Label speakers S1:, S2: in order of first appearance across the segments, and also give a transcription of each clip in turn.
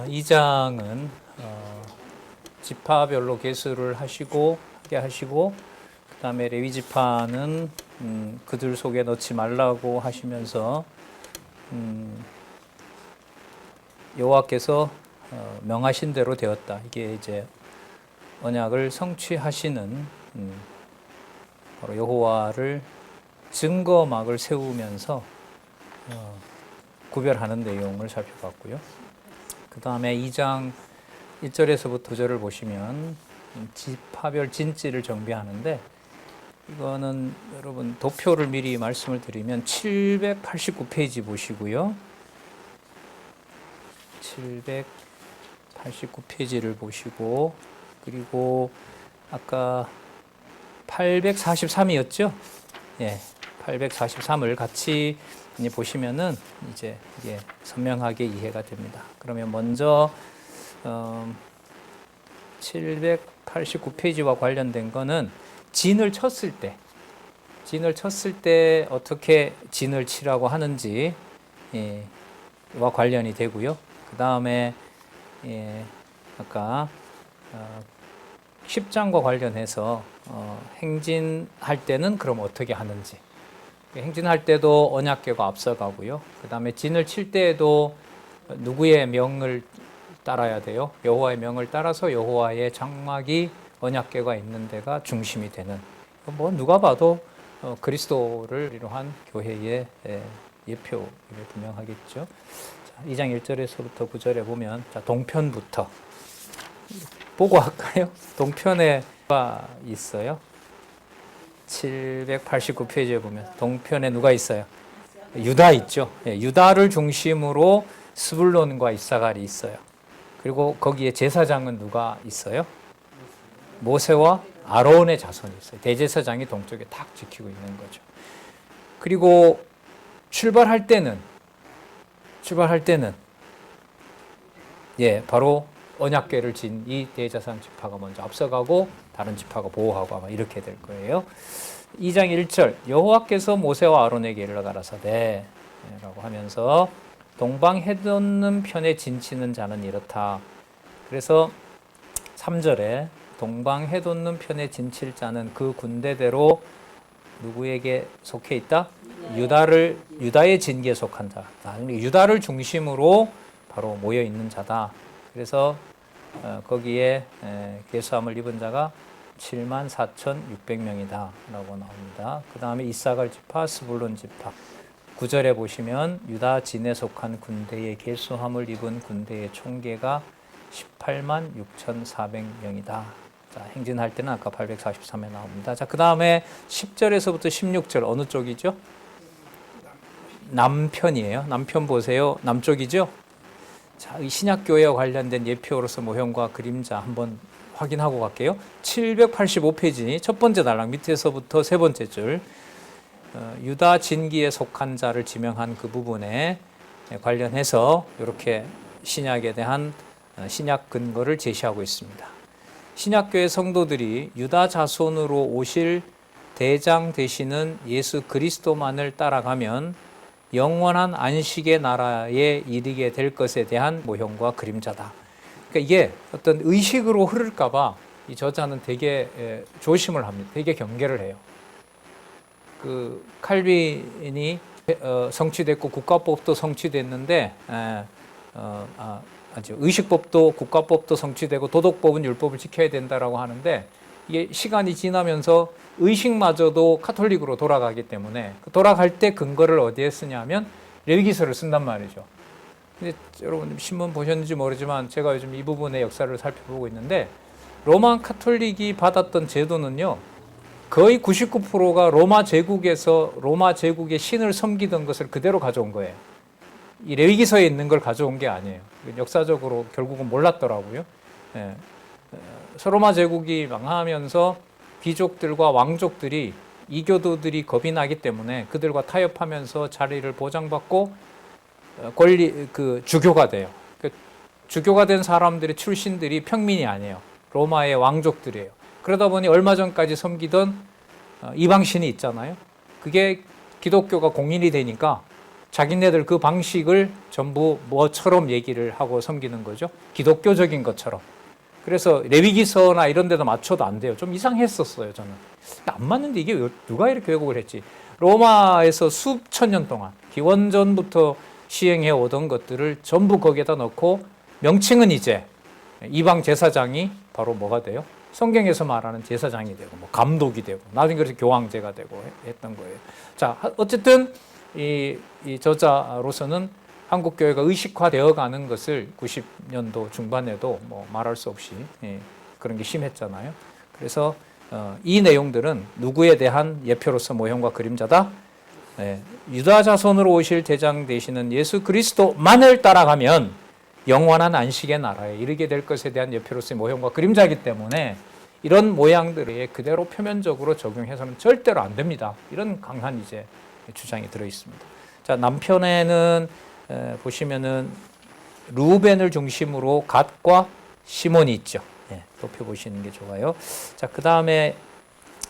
S1: 이 장은 지파별로 계수를 하게 하시고 그다음에 레위 지파는 그들 속에 넣지 말라고 하시면서 여호와께서 명하신 대로 되었다. 이게 이제 언약을 성취하시는 바로 여호와를 증거막을 세우면서 구별하는 내용을 살펴봤고요. 그 다음에 2장 1절에서부터 9절을 보시면 지파별 진지를 정비하는데, 이거는 여러분 도표를 미리 말씀을 드리면 789페이지 보시고요. 789페이지를 보시고, 그리고 아까 843이었죠? 예, 843을 같이 보시면은 이제 이게 선명하게 이해가 됩니다. 그러면 먼저 789페이지와 관련된 거는 진을 쳤을 때 어떻게 진을 치라고 하는지 와 관련이 되고요. 그 다음에 아까 10장과 관련해서 행진할 때는 그럼 어떻게 하는지, 행진할 때도 언약궤가 앞서가고요. 그 다음에 진을 칠 때에도 누구의 명을 따라야 돼요? 여호와의 명을 따라서 여호와의 장막이 언약궤가 있는 데가 중심이 되는, 뭐 누가 봐도 그리스도를 이루한 교회의 예표, 분명하겠죠. 자, 2장 1절에서부터 9절에 보면, 자, 동편부터 보고 할까요? 동편에 누가 있어요? 789페이지에 보면 동편에 누가 있어요? 유다 있죠. 유다를 중심으로 스불론과 이사갈이 있어요. 그리고 거기에 제사장은 누가 있어요? 모세와 아론의 자손이 있어요. 대제사장이 동쪽에 탁 지키고 있는 거죠. 그리고 출발할 때는 바로 언약궤를 진 이 대제사장 지파가 먼저 앞서가고 다른 지파가 보호하고 아마 이렇게 될 거예요. 2장 1절 여호와께서 모세와 아론에게 일러 가라사대 라고 하면서 동방 해돋는 편에 진치는 자는 이렇다. 그래서 3절에 동방 해돋는 편에 진칠 자는 그 군대대로 누구에게 속해 있다? 유다의 진기에 속한 자. 유다를 중심으로 바로 모여 있는 자다. 그래서 거기에 계수함을 입은 자가 74,600명이다 라고 나옵니다. 그 다음에 이사갈 지파, 스불론 지파. 9절에 보시면 유다 진에 속한 군대의 계수함을 입은 군대의 총계가 186,400명이다. 자, 행진할 때는 아까 843에 나옵니다. 자, 그 다음에 10절에서부터 16절 어느 쪽이죠? 남편이에요. 남편 보세요. 남쪽이죠? 자, 이 신약교회와 관련된 예표로서 모형과 그림자 한번 확인하고 갈게요. 785페이지 첫 번째 단락 밑에서부터 세 번째 줄, 유다 진기에 속한 자를 지명한 그 부분에 관련해서 이렇게 신약에 대한 신약 근거를 제시하고 있습니다. 신약교회 성도들이 유다 자손으로 오실 대장 되시는 예수 그리스도만을 따라가면 영원한 안식의 나라에 이르게 될 것에 대한 모형과 그림자다. 그러니까 이게 어떤 의식으로 흐를까봐 이 저자는 되게 조심을 합니다. 되게 경계를 해요. 그 칼빈이 성취됐고 국가법도 성취됐는데 의식법도 국가법도 성취되고 도덕법은 율법을 지켜야 된다라고 하는데, 이게 시간이 지나면서 의식마저도 카톨릭으로 돌아가기 때문에 돌아갈 때 근거를 어디에 쓰냐면 레위기서를 쓴단 말이죠. 근데 여러분 신문 보셨는지 모르지만 제가 요즘 이 부분의 역사를 살펴보고 있는데, 로마 카톨릭이 받았던 제도는요, 거의 99%가 로마 제국의 신을 섬기던 것을 그대로 가져온 거예요. 이 레위기서에 있는 걸 가져온 게 아니에요. 역사적으로 결국은 몰랐더라고요. 로마 제국이 망하면서 귀족들과 왕족들이, 이교도들이 겁이 나기 때문에 그들과 타협하면서 자리를 보장받고 주교가 돼요. 주교가 된 사람들의 출신들이 평민이 아니에요. 로마의 왕족들이에요. 그러다 보니 얼마 전까지 섬기던 이방신이 있잖아요. 그게 기독교가 공인이 되니까 자기네들 그 방식을 전부 뭐처럼 얘기를 하고 섬기는 거죠. 기독교적인 것처럼. 그래서 레위기서나 이런 데도 맞춰도 안 돼요. 좀 이상했었어요, 저는. 안 맞는데 이게 누가 이렇게 왜곡을 했지? 로마에서 수천 년 동안 기원전부터 시행해 오던 것들을 전부 거기에다 넣고 명칭은 이제 이방 제사장이 바로 뭐가 돼요? 성경에서 말하는 제사장이 되고 뭐 감독이 되고 나중에 그래서 교황제가 되고 했던 거예요. 자, 어쨌든 이 저자로서는 한국 교회가 의식화되어 가는 것을 90년도 중반에도 뭐 말할 수 없이 그런 게 심했잖아요. 그래서 이 내용들은 누구에 대한 예표로서 모형과 그림자다? 유다 자손으로 오실 대장 되시는 예수 그리스도만을 따라가면 영원한 안식의 나라에 이르게 될 것에 대한 예표로서의 모형과 그림자이기 때문에 이런 모양들에 그대로 표면적으로 적용해서는 절대로 안 됩니다. 이런 강한 이제 주장이 들어 있습니다. 자, 남편에는 보시면은 루벤을 중심으로 갓과 시몬이 있죠. 높여 보시는 게 좋아요. 자, 그 다음에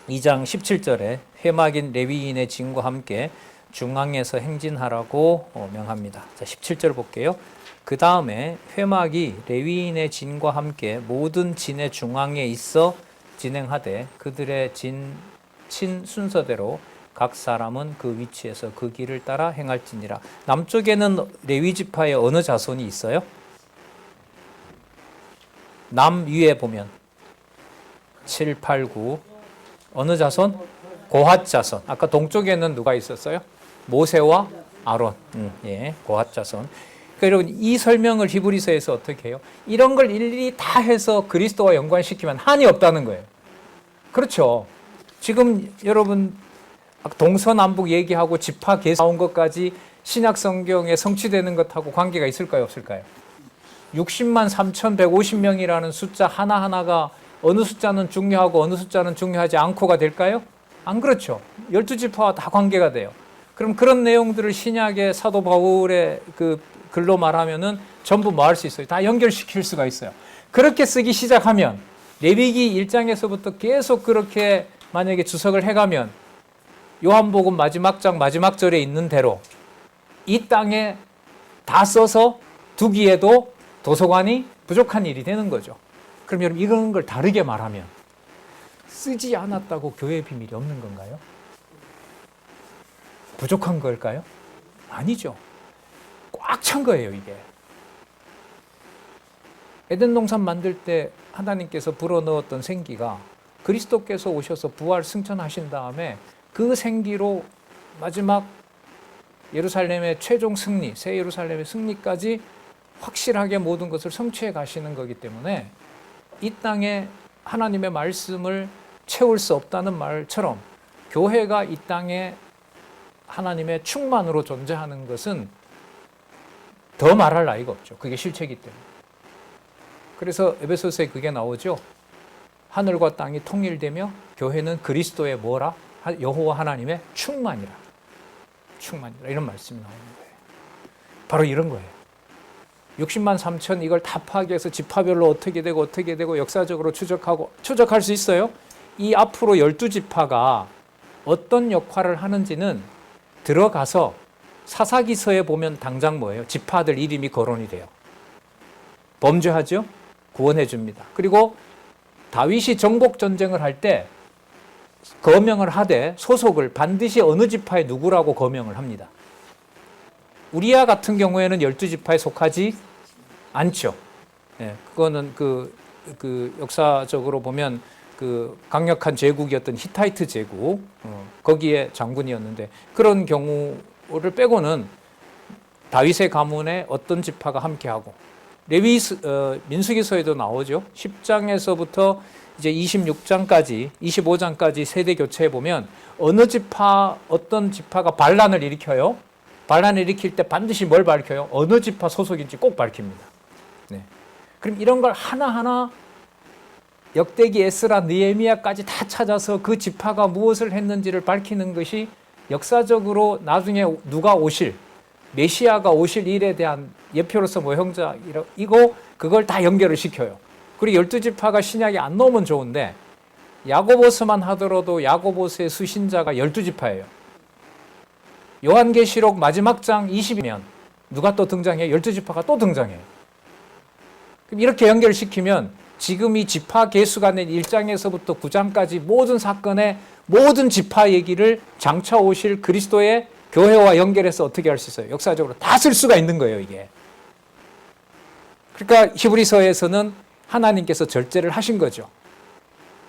S1: 2장 17절에 회막인 레위인의 진과 함께 중앙에서 행진하라고 명합니다. 자, 17절 볼게요. 그 다음에 회막이 레위인의 진과 함께 모든 진의 중앙에 있어 진행하되 그들의 친 순서대로 각 사람은 그 위치에서 그 길을 따라 행할지니라. 남쪽에는 레위 지파의 어느 자손이 있어요? 남 위에 보면 7, 8, 9 어느 자손? 고핫 자손. 아까 동쪽에는 누가 있었어요? 모세와 아론. 고핫 자손. 그러니까 여러분 이 설명을 히브리서에서 어떻게 해요? 이런 걸 일일이 다 해서 그리스도와 연관시키면 한이 없다는 거예요. 그렇죠. 지금 여러분 동서남북 얘기하고 지파 계산 나온 것까지 신약 성경에 성취되는 것하고 관계가 있을까요? 없을까요? 60만 3,150명이라는 숫자 하나하나가 어느 숫자는 중요하고 어느 숫자는 중요하지 않고가 될까요? 안 그렇죠. 12지파와 다 관계가 돼요. 그럼 그런 내용들을 신약의 사도 바울의 그 글로 말하면은 전부 뭐 할 수 있어요? 다 연결시킬 수가 있어요. 그렇게 쓰기 시작하면 레위기 1장에서부터 계속 그렇게 만약에 주석을 해가면 요한복음 마지막 장 마지막 절에 있는 대로 이 땅에 다 써서 두기에도 도서관이 부족한 일이 되는 거죠. 그럼 여러분 이런 걸 다르게 말하면 쓰지 않았다고 교회의 비밀이 없는 건가요? 부족한 걸까요? 아니죠. 꽉 찬 거예요, 이게. 에덴 동산 만들 때 하나님께서 불어넣었던 생기가 그리스도께서 오셔서 부활 승천하신 다음에 그 생기로 마지막 예루살렘의 최종 승리, 새 예루살렘의 승리까지 확실하게 모든 것을 성취해 가시는 거기 때문에 이 땅에 하나님의 말씀을 채울 수 없다는 말처럼 교회가 이 땅에 하나님의 충만으로 존재하는 것은 더 말할 나위가 없죠. 그게 실체이기 때문에. 그래서 에베소서에 그게 나오죠. 하늘과 땅이 통일되며 교회는 그리스도의 뭐라? 여호와 하나님의 충만이라. 충만이라. 이런 말씀이 나오는 거예요. 바로 이런 거예요. 60만 3천 이걸 다 파악해서 지파별로 어떻게 되고 역사적으로 추적할 수 있어요. 이 앞으로 12지파가 어떤 역할을 하는지는 들어가서 사사기서에 보면 당장 뭐예요? 지파들 이름이 거론이 돼요. 범죄하죠? 구원해 줍니다. 그리고 다윗이 정복 전쟁을 할 때 거명을 하되 소속을 반드시 어느 지파에 누구라고 거명을 합니다. 우리야 같은 경우에는 12지파에 속하지 않죠. 그거는 그 역사적으로 보면 그 강력한 제국이었던 히타이트 제국, 거기에 장군이었는데 그런 경우를 빼고는 다윗의 가문에 어떤 지파가 함께하고 민수기서에도 나오죠. 10장에서부터 이제 26장까지 25장까지 세대 교체해 보면 어느 지파 어떤 지파가 반란을 일으켜요. 반란을 일으킬 때 반드시 뭘 밝혀요? 어느 지파 소속인지 꼭 밝힙니다. 그럼 이런 걸 하나하나 역대기 에스라 느헤미야까지 다 찾아서 그 지파가 무엇을 했는지를 밝히는 것이 역사적으로 나중에 누가 오실 메시아가 오실 일에 대한 예표로서 모형자이고 그걸 다 연결을 시켜요. 그리고 12지파가 신약에 안 넣으면 좋은데 야고보서만 하더라도 야고보서의 수신자가 12지파예요. 요한계시록 마지막 장 20이면 누가 또 등장해요? 12지파가 또 등장해요. 그럼 이렇게 연결시키면 지금 이 지파 계수가 낸 1장에서부터 9장까지 모든 사건의 모든 지파 얘기를 장차 오실 그리스도의 교회와 연결해서 어떻게 할 수 있어요? 역사적으로 다 쓸 수가 있는 거예요, 이게. 그러니까 히브리서에서는 하나님께서 절제를 하신 거죠.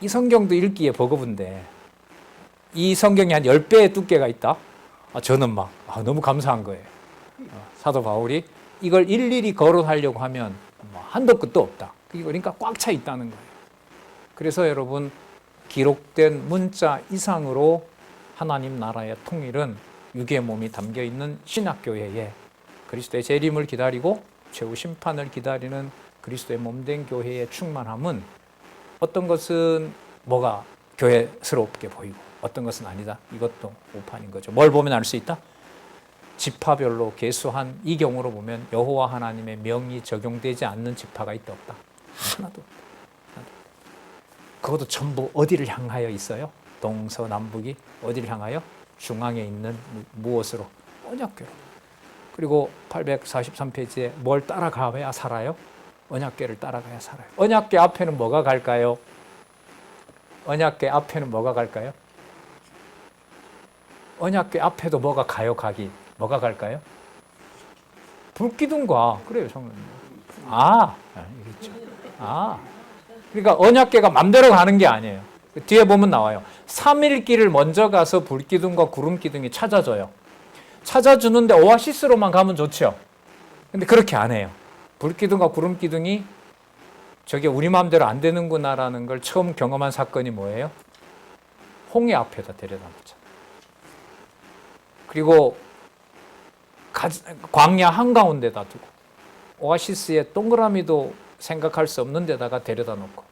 S1: 이 성경도 읽기에 버거운데 이 성경이 한 10배의 두께가 있다? 저는 너무 감사한 거예요. 사도 바울이 이걸 일일이 거론하려고 하면 한도 끝도 없다. 그러니까 꽉 차 있다는 거예요. 그래서 여러분, 기록된 문자 이상으로 하나님 나라의 통일은 육의 몸이 담겨 있는 신약교회에 그리스도의 재림을 기다리고 최후 심판을 기다리는 그리스도의 몸된 교회의 충만함은 어떤 것은 뭐가 교회스럽게 보이고 어떤 것은 아니다. 이것도 오판인 거죠. 뭘 보면 알 수 있다? 지파별로 계수한 이 경우로 보면 여호와 하나님의 명이 적용되지 않는 지파가 있다 없다? 하나도 없다. 그것도 전부 어디를 향하여 있어요? 동서남북이 어디를 향하여? 중앙에 있는 무엇으로? 언약궤로. 그리고 843페이지에 뭘 따라가야 살아요? 언약궤를 따라가야 살아요. 언약궤 앞에는 뭐가 갈까요? 언약궤 앞에는 뭐가 갈까요? 언약궤 앞에도 뭐가 가요, 가기? 뭐가 갈까요? 불기둥과, 그래요, 성령. 여기 있죠. 그러니까 언약궤가 맘대로 가는 게 아니에요. 뒤에 보면 나와요. 3일길을 먼저 가서 불기둥과 구름기둥이 찾아줘요. 찾아주는데 오아시스로만 가면 좋죠. 근데 그렇게 안 해요. 불기둥과 구름기둥이 저게 우리 마음대로 안 되는구나라는 걸 처음 경험한 사건이 뭐예요? 홍해 앞에다 데려다 놓자. 그리고 광야 한가운데다 두고 오아시스의 동그라미도 생각할 수 없는 데다가 데려다 놓고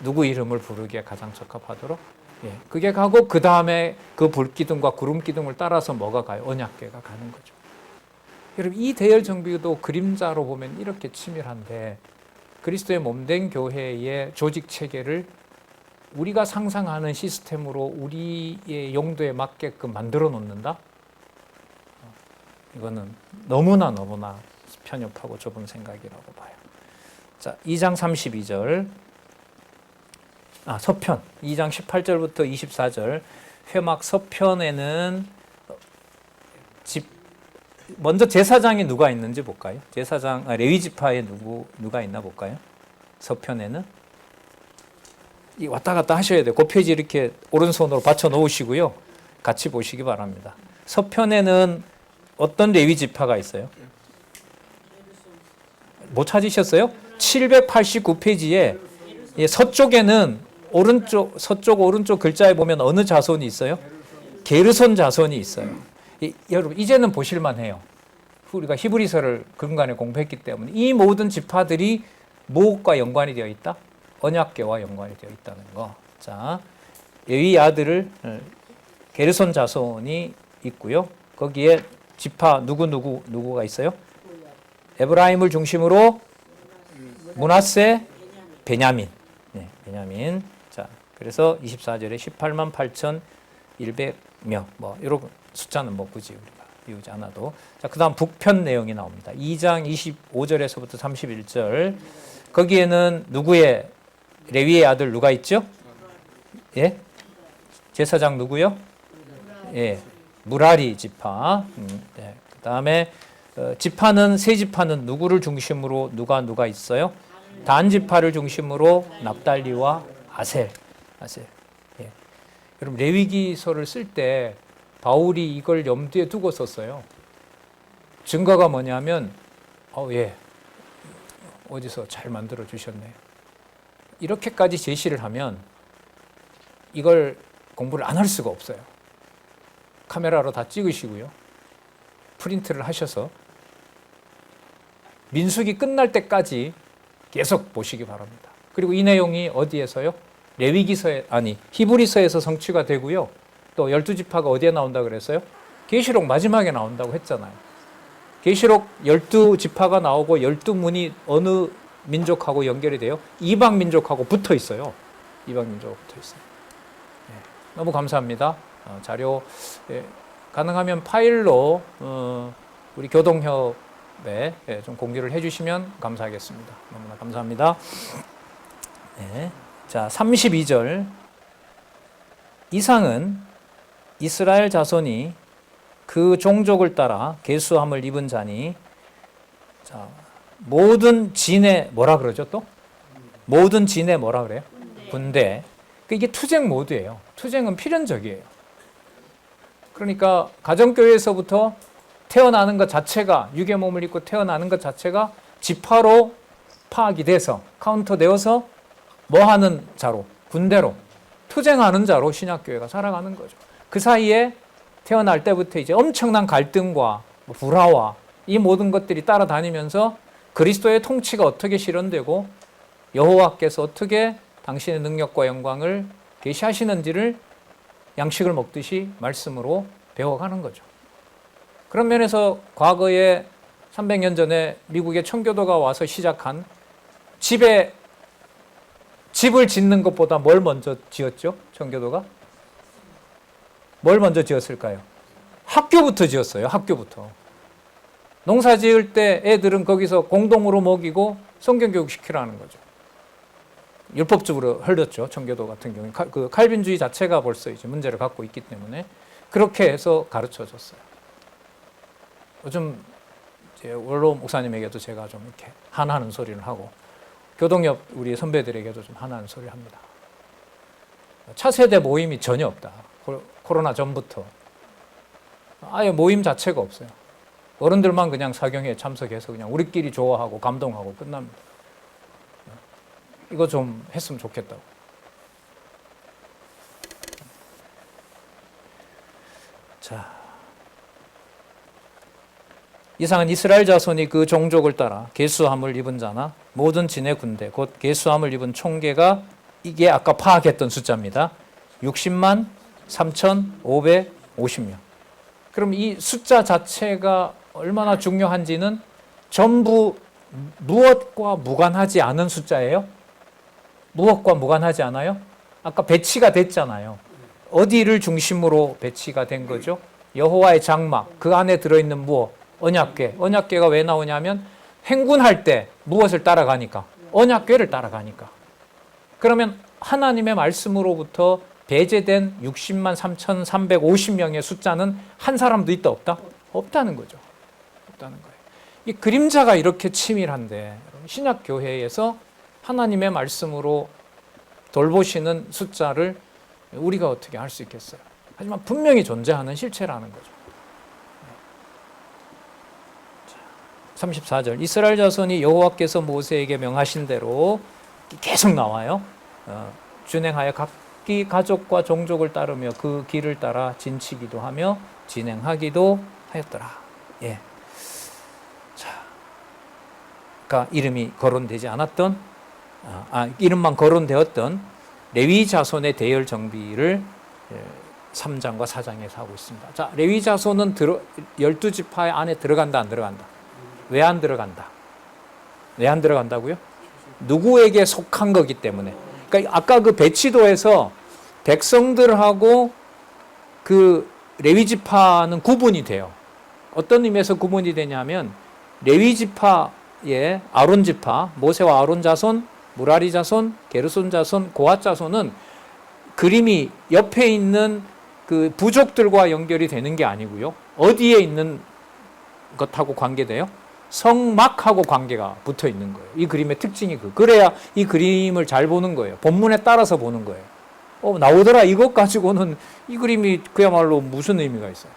S1: 누구 이름을 부르기에 가장 적합하도록 그게 가고 그 다음에 그 불기둥과 구름기둥을 따라서 뭐가 가요? 언약궤가 가는 거죠. 여러분, 이 대열 정비도 그림자로 보면 이렇게 치밀한데 그리스도의 몸된 교회의 조직 체계를 우리가 상상하는 시스템으로 우리의 용도에 맞게끔 만들어 놓는다? 이거는 너무나 편협하고 좁은 생각이라고 봐요. 자, 2장 32절. 서편 2장 18절부터 24절. 회막 서편에는 먼저 제사장이 누가 있는지 볼까요? 제사장 레위 지파에 누가 있나 볼까요? 서편에는 왔다 갔다 하셔야 돼요. 그 페이지 이렇게 오른손으로 받쳐 놓으시고요. 같이 보시기 바랍니다. 서편에는 어떤 레위 지파가 있어요? 못 찾으셨어요? 789페이지에 서쪽에는 서쪽 오른쪽 글자에 보면 어느 자손이 있어요? 게르손 자손이 있어요. 여러분, 이제는 보실만 해요. 우리가 히브리서를 근간에 공부했기 때문에 이 모든 지파들이 무엇과 연관이 되어 있다? 언약궤와 연관이 되어 있다는 거. 자, 레위 아들을 게르손 자손이 있고요. 거기에 지파 누구가 있어요? 에브라임을 중심으로 므낫세, 베냐민. 베냐민. 자, 그래서 24절에 18만 8,100명. 이런 숫자는 굳이 우리가 비우지 않아도. 자, 그다음 북편 내용이 나옵니다. 2장 25절에서부터 31절. 거기에는 누구의 레위의 아들 누가 있죠? 예? 제사장 누구요? 예. 무라리 지파. 그다음에 지파는 세 지파는 누구를 중심으로 누가 있어요? 단 지파를 중심으로 납달리와 아셀. 예. 여러분, 레위기서를 쓸 때 바울이 이걸 염두에 두고 썼어요. 증거가 뭐냐면 어디서 잘 만들어 주셨네요. 이렇게까지 제시를 하면 이걸 공부를 안 할 수가 없어요. 카메라로 다 찍으시고요. 프린트를 하셔서 민수기 끝날 때까지 계속 보시기 바랍니다. 그리고 이 내용이 어디에서요? 히브리서에서 성취가 되고요. 또 12지파가 어디에 나온다 그랬어요? 계시록 마지막에 나온다고 했잖아요. 계시록 12지파가 나오고 12문이 어느 민족하고 연결이 돼요? 이방 민족하고 붙어 있어요. 이방 민족하고 붙어 있어요. 너무 감사합니다. 자료 가능하면 파일로 우리 교동협에 좀 공유를 해주시면 감사하겠습니다. 너무나 감사합니다. 네. 자, 32절. 이상은 이스라엘 자손이 그 종족을 따라 계수함을 입은 자니, 자, 모든 진의 뭐라 그러죠 또? 모든 진의 뭐라 그래요? 군대. 이게 투쟁 모드예요. 투쟁은 필연적이에요. 그러니까 가정교회에서부터 태어나는 것 자체가, 육의 몸을 입고 태어나는 것 자체가 지파로 파악이 돼서 카운터 되어서 뭐 하는 자로, 군대로, 투쟁하는 자로 신약교회가 살아가는 거죠. 그 사이에 태어날 때부터 이제 엄청난 갈등과 불화와 이 모든 것들이 따라다니면서 그리스도의 통치가 어떻게 실현되고 여호와께서 어떻게 당신의 능력과 영광을 계시하시는지를 양식을 먹듯이 말씀으로 배워가는 거죠. 그런 면에서 과거에 300년 전에 미국의 청교도가 와서 시작한 집을 짓는 것보다 뭘 먼저 지었죠? 청교도가? 뭘 먼저 지었을까요? 학교부터 지었어요. 학교부터. 농사 지을 때 애들은 거기서 공동으로 먹이고 성경교육 시키라는 거죠. 율법적으로 흘렸죠. 청교도 같은 경우에. 그 칼빈주의 자체가 벌써 이제 문제를 갖고 있기 때문에 그렇게 해서 가르쳐 줬어요. 요즘 이제 원로 목사님에게도 제가 좀 이렇게 하나하는 소리를 하고 교동협 우리 선배들에게도 좀 하나하는 소리를 합니다. 차세대 모임이 전혀 없다. 코로나 전부터. 아예 모임 자체가 없어요. 어른들만 그냥 사경에 참석해서 그냥 우리끼리 좋아하고 감동하고 끝납니다. 이거 좀 했으면 좋겠다고. 자, 이상은 이스라엘 자손이 그 종족을 따라 계수함을 입은 자나 모든 진의 군대 곧 계수함을 입은 총계가 이게 아까 파악했던 숫자입니다. 60만 3,550명. 그럼 이 숫자 자체가 얼마나 중요한지는 전부 무엇과 무관하지 않은 숫자예요? 무엇과 무관하지 않아요? 아까 배치가 됐잖아요. 어디를 중심으로 배치가 된 거죠? 여호와의 장막, 그 안에 들어있는 무엇? 언약궤. 언약궤가 왜 나오냐면 행군할 때 무엇을 따라가니까? 언약궤를 따라가니까. 그러면 하나님의 말씀으로부터 배제된 60만 3,350명의 숫자는 한 사람도 있다 없다? 없다는 거죠. 없다는 거예요. 이 그림자가 이렇게 치밀한데 신약교회에서 하나님의 말씀으로 돌보시는 숫자를 우리가 어떻게 할 수 있겠어요? 하지만 분명히 존재하는 실체라는 거죠. 34절 이스라엘 자손이 여호와께서 모세에게 명하신 대로 계속 나와요. 준행하여 각기 가족과 종족을 따르며 그 길을 따라 진치기도 하며 진행하기도 하였더라. 예. 자, 그러니까 이름이 거론되지 않았던 이름만 거론되었던 레위 자손의 대열 정비를 3장과 4장에서 하고 있습니다. 자, 레위 자손은 12지파 안에 들어간다 안 들어간다? 왜 안 들어간다? 왜 안 들어간다고요? 누구에게 속한 거기 때문에. 그러니까 아까 그 배치도에서 백성들하고 그 레위 지파는 구분이 돼요. 어떤 의미에서 구분이 되냐면 레위 지파의 아론 지파, 모세와 아론 자손, 무라리 자손, 게르손 자손, 고핫 자손은 그림이 옆에 있는 그 부족들과 연결이 되는 게 아니고요. 어디에 있는 것하고 관계돼요? 성막하고 관계가 붙어 있는 거예요. 이 그림의 특징이 그래야 이 그림을 잘 보는 거예요. 본문에 따라서 보는 거예요. 나오더라 이것 가지고는 이 그림이 그야말로 무슨 의미가 있어요.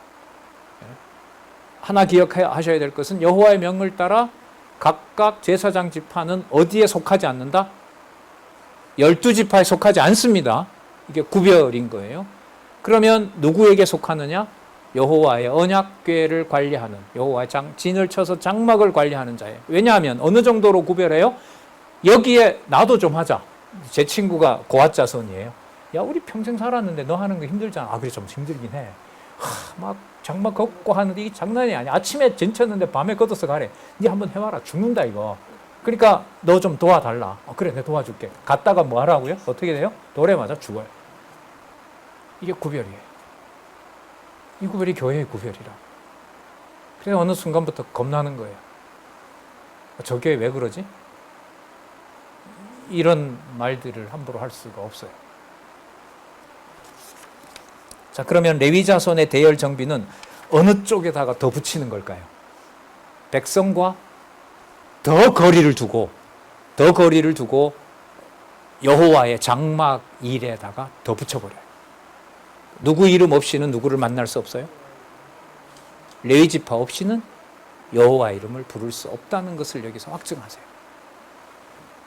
S1: 하나 기억하셔야 될 것은 여호와의 명을 따라 각각 제사장 지파는 어디에 속하지 않는다? 12지파에 속하지 않습니다. 이게 구별인 거예요. 그러면 누구에게 속하느냐? 여호와의 언약궤를 관리하는, 여호와의 진을 쳐서 장막을 관리하는 자예요. 왜냐하면 어느 정도로 구별해요? 여기에 나도 좀 하자. 제 친구가 고핫 자손이에요. 야, 우리 평생 살았는데 너 하는 거 힘들잖아. 그래 좀 힘들긴 해. 막 장막 걷고 하는데 이게 장난이 아니야. 아침에 진쳤는데 밤에 걷어서 가래. 니 한번 해봐라. 죽는다 이거. 그러니까 너 좀 도와달라. 그래 내가 도와줄게. 갔다가 뭐 하라고요? 어떻게 돼요? 돌에 맞아 죽어요. 이게 구별이에요. 이 구별이 교회의 구별이라. 그래서 어느 순간부터 겁나는 거예요. 저 교회 왜 그러지? 이런 말들을 함부로 할 수가 없어요. 자, 그러면 레위 자손의 대열 정비는 어느 쪽에다가 더 붙이는 걸까요? 백성과 더 거리를 두고 여호와의 장막 일에다가 더 붙여버려요. 누구 이름 없이는 누구를 만날 수 없어요. 레위 지파 없이는 여호와 이름을 부를 수 없다는 것을 여기서 확증하세요.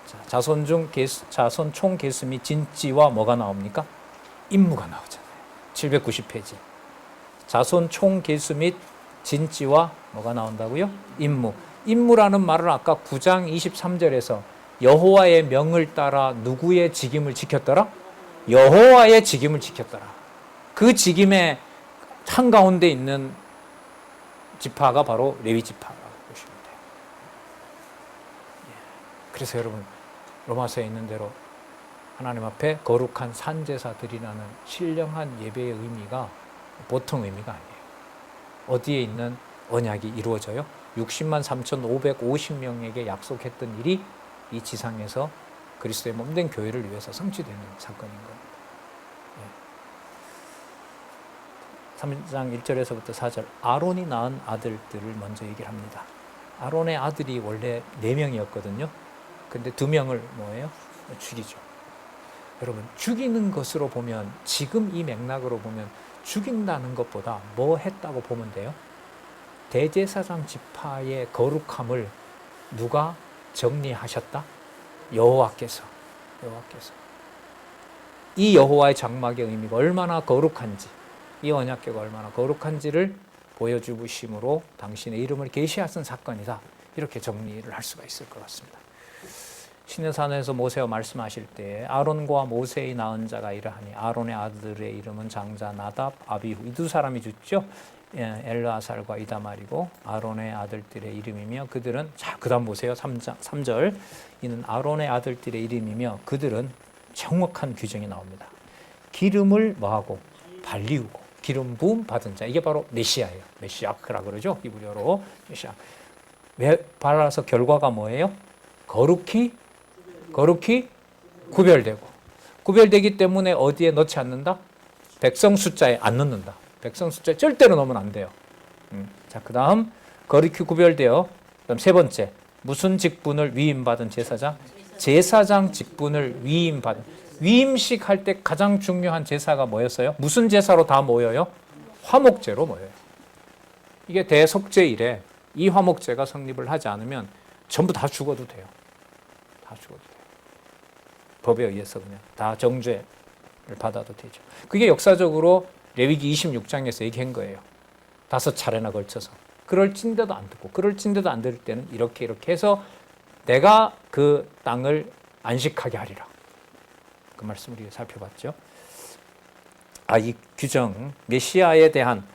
S1: 자, 자손 총 계수 및 진지와 뭐가 나옵니까? 임무가 나오잖아요. 790페이지. 자손 총 계수 및 진지와 뭐가 나온다고요? 임무. 임무라는 말은 아까 9장 23절에서 여호와의 명을 따라 누구의 직임을 지켰더라? 여호와의 직임을 지켰더라. 그 직임의 한가운데 있는 지파가 바로 레위 지파라고 보시면 돼요. 그래서 여러분 로마서에 있는 대로 하나님 앞에 거룩한 산제사들이라는 신령한 예배의 의미가 보통 의미가 아니에요. 어디에 있는 언약이 이루어져요? 60만 3,550명에게 약속했던 일이 이 지상에서 그리스도의 몸된 교회를 위해서 성취되는 사건인 겁니다. 3장 1절에서부터 4절 아론이 낳은 아들들을 먼저 얘기를 합니다. 아론의 아들이 원래 4명이었거든요. 근데 2명을 뭐예요? 죽이죠. 여러분 죽이는 것으로 보면 지금 이 맥락으로 보면 죽인다는 것보다 뭐 했다고 보면 돼요? 대제사장 지파의 거룩함을 누가 정리하셨다? 여호와께서. 이 여호와의 장막의 의미가 얼마나 거룩한지, 이 언약궤가 얼마나 거룩한지를 보여주심으로 당신의 이름을 계시하신 사건이다. 이렇게 정리를 할 수가 있을 것 같습니다. 시내산에서 모세와 말씀하실 때 아론과 모세의 낳은 자가 이러하니 아론의 아들의 이름은 장자 나답, 아비후 이 2사람이 죽죠. 엘르아살과 이다말이고 아론의 아들들의 이름이며 그들은 자 그다음 보세요. 3절 이는 아론의 아들들의 이름이며 그들은 정확한 규정이 나옵니다. 기름을 뭐하고 발리우고 기름 부음 받은 자 이게 바로 메시아예요. 메시아크라 그러죠. 히브리어로 메시아. 왜 발라서 결과가 뭐예요? 거룩히 구별되기 때문에 어디에 넣지 않는다? 백성 숫자에 안 넣는다. 백성 숫자에 절대로 넣으면 안 돼요. 자, 그 다음 거룩히 구별되어 그다음 3번째 무슨 직분을 위임받은 제사장? 제사장 직분을 위임받은 위임식 할 때 가장 중요한 제사가 뭐였어요? 무슨 제사로 다 모여요? 화목제로 모여요. 이게 대속제 이래 이 화목제가 성립을 하지 않으면 전부 다 죽어도 돼요. 다 죽어도 돼요. 법에 의해서 그냥 다 정죄를 받아도 되죠. 그게 역사적으로 레위기 26장에서 얘기한 거예요. 5차례나 걸쳐서. 그럴진데도 안 듣고 그럴진데도 안 들을 때는 이렇게 해서 내가 그 땅을 안식하게 하리라. 그 말씀을 우리가 살펴봤죠. 이 규정, 메시아에 대한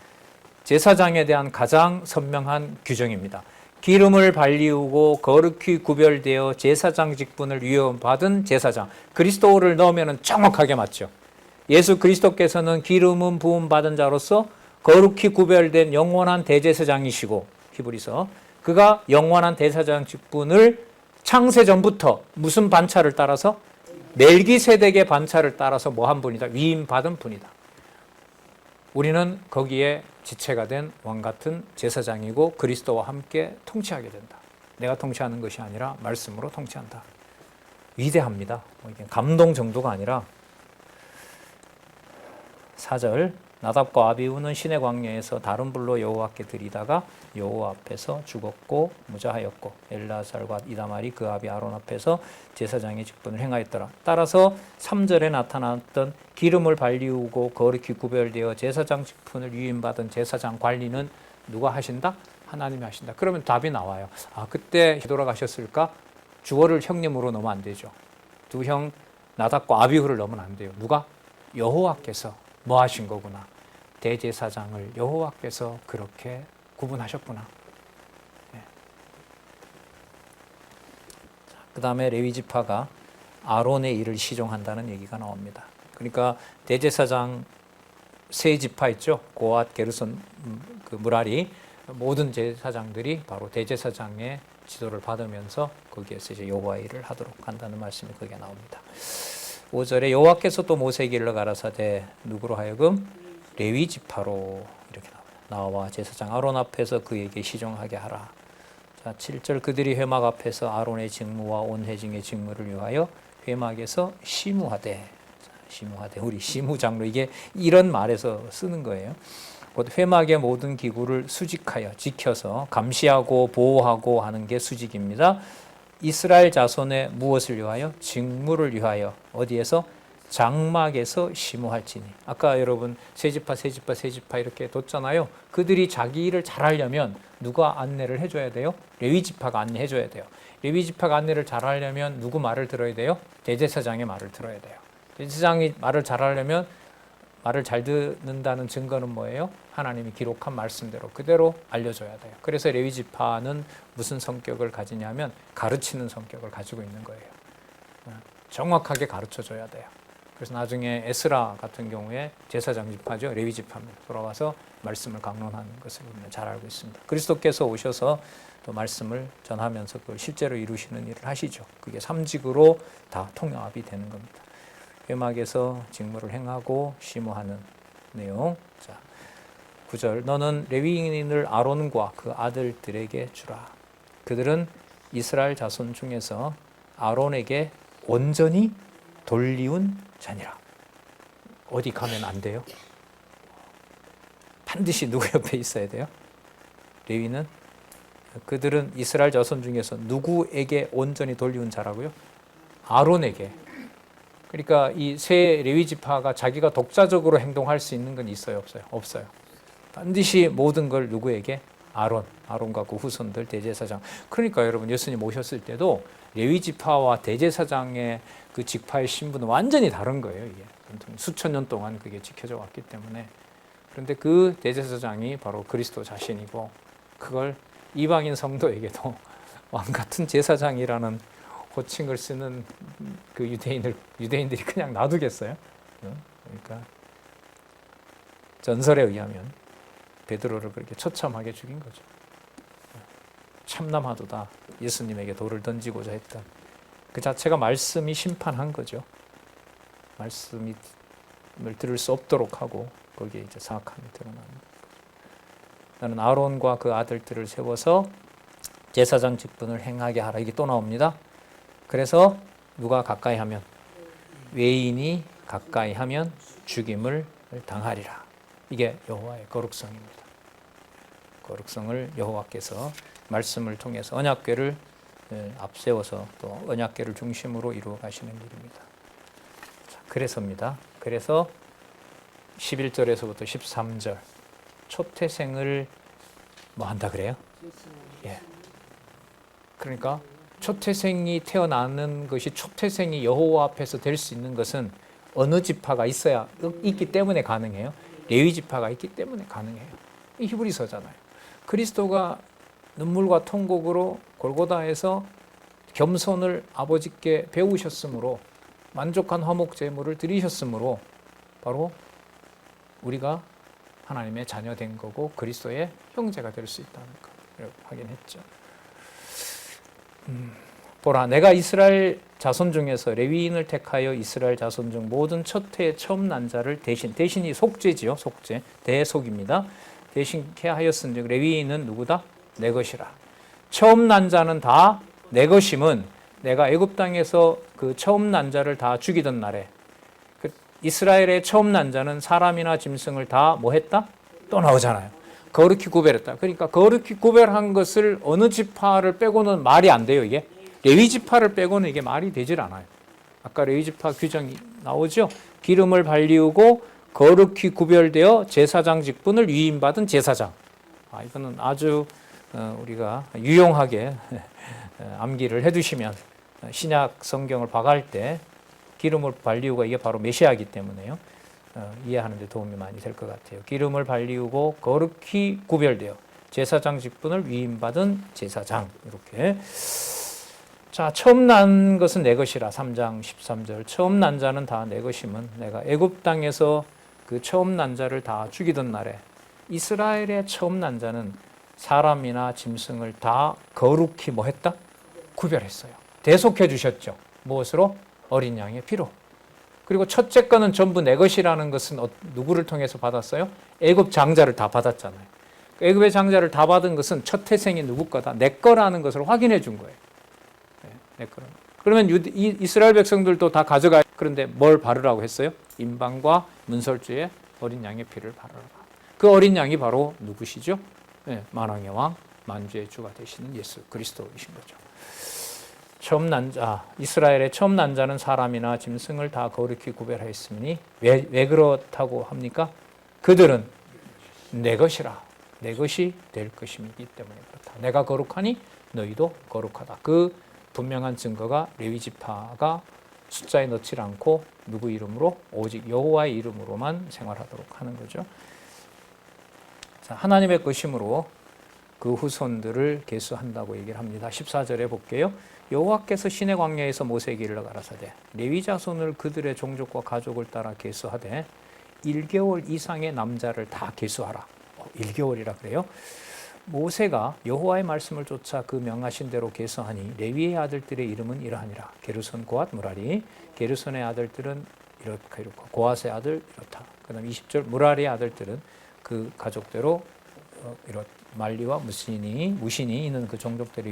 S1: 제사장에 대한 가장 선명한 규정입니다. 기름을 발리우고 거룩히 구별되어 제사장 직분을 위임받은 제사장. 그리스도를 넣으면 정확하게 맞죠. 예수 그리스도께서는 기름은 부음받은 자로서 거룩히 구별된 영원한 대제사장이시고 히브리서 그가 영원한 대제사장 직분을 창세전부터 무슨 반차를 따라서? 멜기세덱의 반차를 따라서 뭐한 분이다? 위임받은 분이다. 우리는 거기에 지체가 된 왕같은 제사장이고 그리스도와 함께 통치하게 된다. 내가 통치하는 것이 아니라 말씀으로 통치한다. 위대합니다. 감동 정도가 아니라 4절 나답과 아비후는 시내 광야에서 다른 불로 여호와께 드리다가 여호와 앞에서 죽었고 무자하였고 엘르아살과 이다말이 그 아비 아론 앞에서 제사장의 직분을 행하였더라. 따라서 3절에 나타났던 기름을 발리우고 거룩히 구별되어 제사장 직분을 위임받은 제사장 관리는 누가 하신다? 하나님이 하신다. 그러면 답이 나와요. 그때 돌아가셨을까? 주어를 형님으로 넣으면 안 되죠. 두 형 나답과 아비후를 넣으면 안 돼요. 누가? 여호와께서 뭐 하신 거구나. 대제사장을 여호와께서 그렇게 구분하셨구나. 그 다음에 레위 지파가 아론의 일을 시종한다는 얘기가 나옵니다. 그러니까 대제사장의 세 지파 있죠. 고앗, 게르손, 그 무라리 모든 제사장들이 바로 대제사장의 지도를 받으면서 거기에서 이제 여호와의 일을 하도록 한다는 말씀이 거기에 나옵니다. 5절에 여호와께서 또 모세에게 일러 가라사대 누구로 하여금 레위 지파로 이렇게 나와 제사장 아론 앞에서 그에게 시종하게 하라. 자, 7절 그들이 회막 앞에서 아론의 직무와 온 회중의 직무를 위하여 회막에서 시무하되. 시무하되 우리 시무장로 이게 이런 말에서 쓰는 거예요. 곧 회막의 모든 기구를 수직하여 지켜서 감시하고 보호하고 하는 게 수직입니다. 이스라엘 자손의 무엇을 위하여? 직무를 위하여. 어디에서? 장막에서 시무할지니. 아까 여러분 세지파 이렇게 뒀잖아요. 그들이 자기 일을 잘하려면 누가 안내를 해줘야 돼요? 레위지파가 안내해줘야 돼요. 레위지파가 안내를 잘하려면 누구 말을 들어야 돼요? 대제사장의 말을 들어야 돼요. 대제사장이 말을 잘하려면 말을 잘 듣는다는 증거는 뭐예요? 하나님이 기록한 말씀대로 그대로 알려줘야 돼요. 그래서 레위지파는 무슨 성격을 가지냐면 가르치는 성격을 가지고 있는 거예요. 정확하게 가르쳐줘야 돼요. 그래서 나중에 에스라 같은 경우에 제사장 지파죠. 레위지파입니다. 돌아와서 말씀을 강론하는 것을 우리는 잘 알고 있습니다. 그리스도께서 오셔서 또 말씀을 전하면서 그걸 실제로 이루시는 일을 하시죠. 그게 삼직으로 다 통합이 되는 겁니다. 회막에서 직무를 행하고 시무하는 내용. 자, 9절 너는 레위인을 아론과 그 아들들에게 주라. 그들은 이스라엘 자손 중에서 아론에게 온전히 돌리운 자니라. 어디 가면 안 돼요? 반드시 누구 옆에 있어야 돼요? 레위는 그들은 이스라엘 자손 중에서 누구에게 온전히 돌리운 자라고요? 아론에게. 그러니까 이 세 레위 지파가 자기가 독자적으로 행동할 수 있는 건 있어요, 없어요? 없어요. 반드시 모든 걸 누구에게? 아론과 그 후손들 대제사장. 그러니까 여러분 예수님 오셨을 때도 레위 지파와 대제사장의 그 직파의 신분은 완전히 다른 거예요. 이게 수천 년 동안 그게 지켜져 왔기 때문에. 그런데 그 대제사장이 바로 그리스도 자신이고 그걸 이방인 성도에게도 왕 같은 제사장이라는 호칭을 쓰는 그 유대인들이 그냥 놔두겠어요? 그러니까 전설에 의하면 베드로를 그렇게 처참하게 죽인 거죠. 참남하도다 예수님에게 돌을 던지고자 했던 그 자체가 말씀이 심판한 거죠. 말씀을 들을 수 없도록 하고 거기에 이제 사악함이 드러나는 거죠. 나는 아론과 그 아들들을 세워서 제사장 직분을 행하게 하라. 이게 또 나옵니다. 그래서 누가 가까이 하면 외인이 가까이 하면 죽임을 당하리라. 이게 여호와의 거룩성입니다. 거룩성을 여호와께서 말씀을 통해서 언약궤를 앞세워서 또 언약궤를 중심으로 이루어 가시는 일입니다. 자, 그래서입니다. 그래서 11절에서부터 13절 초태생을 뭐 한다 그래요? 예. 그러니까 초태생이 태어나는 것이 초태생이 여호와 앞에서 될 수 있는 것은 어느 지파가 있기 때문에 가능해요. 레위 지파가 있기 때문에 가능해요. 이 히브리서잖아요. 그리스도가 눈물과 통곡으로 골고다에서 겸손을 아버지께 배우셨으므로 만족한 화목 제물을 드리셨으므로 바로 우리가 하나님의 자녀 된 거고 그리스도의 형제가 될 수 있다는 걸 확인했죠. 보라 내가 이스라엘 자손 중에서 레위인을 택하여 이스라엘 자손 중 모든 첫 해의 처음 난 자를 대신이 속죄지요. 속죄 대속입니다. 대신케 하였은즉 레위인은 누구다? 내 것이라. 처음 난 자는 다 내 것임은 내가 애굽 땅에서 그 처음 난 자를 다 죽이던 날에 그 이스라엘의 처음 난 자는 사람이나 짐승을 다 뭐 했다? 또 나오잖아요. 거룩히 구별했다. 그러니까 거룩히 구별한 것을 어느 지파를 빼고는 말이 안 돼요. 이게 레위 지파를 빼고는 이게 말이 되질 않아요. 아까 레위 지파 규정이 나오죠. 기름을 발리우고 거룩히 구별되어 제사장 직분을 위임받은 제사장. 이거는 아주 우리가 유용하게 암기를 해두시면 신약 성경을 봐갈 때 기름을 발리우고 이게 바로 메시아이기 때문에요. 이해하는 데 도움이 많이 될 것 같아요. 기름을 발리우고 거룩히 구별되어 제사장 직분을 위임받은 제사장. 이렇게. 자, 처음 난 것은 내 것이라. 3장 13절. 처음 난 자는 다 내 것임은 내가 애굽 땅에서 그 처음 난 자를 다 죽이던 날에 이스라엘의 처음 난 자는 사람이나 짐승을 다 거룩히 뭐 했다? 구별했어요. 대속해 주셨죠. 무엇으로? 어린 양의 피로. 그리고 첫째 거는 전부 내 것이라는 것은 누구를 통해서 받았어요? 애굽 장자를 다 받았잖아요. 애굽의 장자를 다 받은 것은 첫 태생이 누구 거다? 내 거라는 것을 확인해 준 거예요. 내 거라. 그러면 이스라엘 백성들도 다 가져가요. 그런데 뭘 바르라고 했어요? 임방과 문설주에 어린 양의 피를 바르라. 그 어린 양이 바로 누구시죠? 만왕의 왕, 만주의 주가 되시는 예수 그리스도이신 거죠. 처음 난 자, 이스라엘의 처음 난 자는 사람이나 짐승을 다 거룩히 구별하였으니 왜 그렇다고 합니까? 그들은 내 것이라, 내 것이 될 것이기 때문에 그렇다. 내가 거룩하니 너희도 거룩하다. 그 분명한 증거가 레위 지파가 숫자에 넣지 않고 누구 이름으로? 오직 여호와의 이름으로만 생활하도록 하는 거죠. 자, 하나님의 것임으로 그 후손들을 계수한다고 얘기를 합니다. 14절에 볼게요. 여호와께서 시내 광야에서 모세에게 이르러 가라사대 레위 자손을 그들의 종족과 가족을 따라 계수하되 1개월 이상의 남자를 다 계수하라. 1개월이라 그래요. 모세가 여호와의 말씀을 쫓아 그 명하신 대로 계수하니 레위의 아들들의 이름은 이러하니라. 게르손, 고앗, 무라리. 게르손의 아들들은 이렇고 고앗의 아들 이렇다. 그 다음 20절 무라리의 아들들은 그 가족대로 말리와 무신이 있는 그 종족대